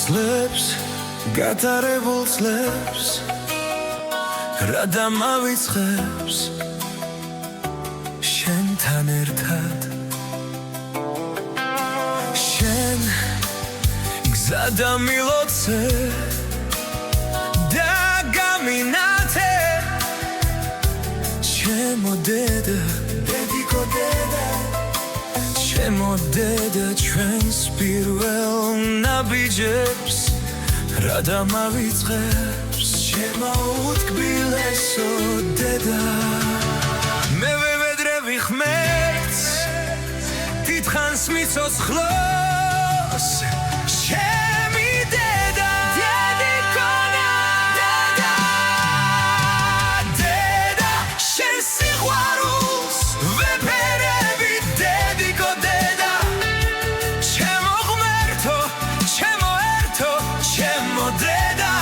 ძლებს გატარებულ ძლებს რა დამავიწყებს შენთან ერთად შენ გზა დამილოცე და გამინათე ჩემო დედა დედიკო დედა ჩემო დედა ჩვენს პირველ ნაბიჯებს რა დამავიწყებს ჩემო უთკბილესო დედა მე ვედრევი ხმერს დიდხანს მიცოცხლოს ჩემი დედა დედიკონა დედა დედა შენ სიყვარულს ვეფერები დედიკო დედა ჩემო ღმერთო ჩემო ერთო ჩემო დედა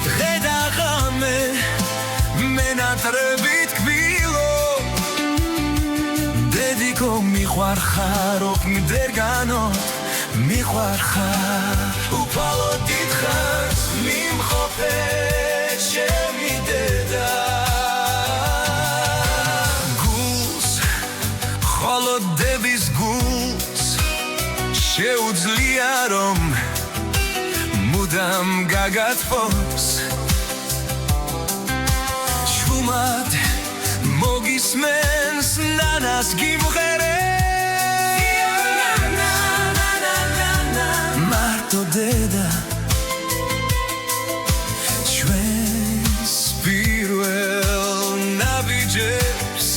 დღე და ღამე მენატრებით გვილო დედიკო მიყვარხარო მდერგანოთ მიყვარხარ უფალო დიდხანს მიმყოფე ჩემი დედა გულს ხოლო დედის გულს შეუძლია რომ მუდამ გაგათბობს ჩუმად მოგისმენს ნანას გიმღერე მარტო დედა ჩვენს პირველ ნაბიჯებს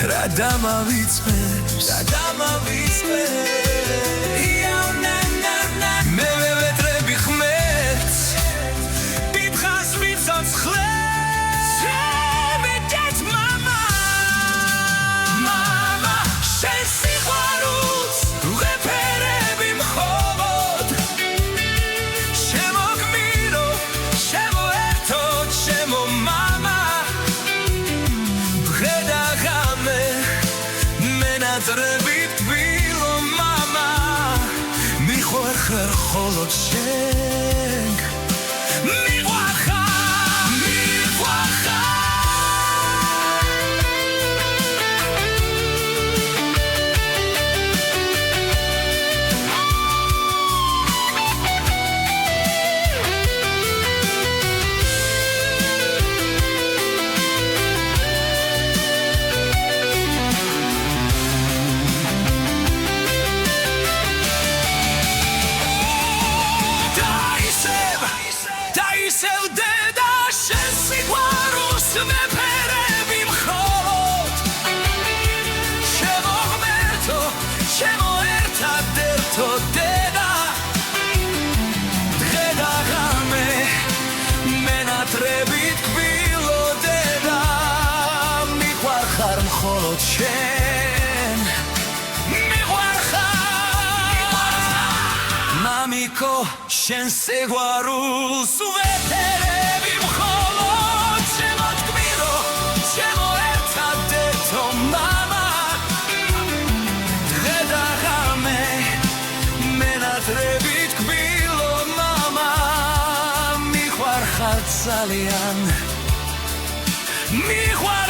რა დამავიწყებს მე ვეტრები ხმერს დიდხანს მიცოცხლებს ჩემი დედ მამა შენ სიყვარულს ვეფერები მხოლოდ ჩემო გმირო ჩემო ერთო ჩემო მამა დღე და ღამე მენატრებით გვილო მამა მიყვარხარ მხოლოდ შენ ისევ დედა შენ სიყვარულს ვეფერები მხოლოდ ჩემო ღმერთო ჩემო ერთადერთო დედა დღე და ღამე მენატრებით გვილო დედა მიყვარხარ მხოლოდ შენ მამიკო შენ სიყვარულს ვეფერები მხოლოდ ჩემო გმირო ჩემო ერთადერთო მამა დღე და ღამე მენატრებით გვილო მამა მიყვარხარ ძალიან მიყვარხარ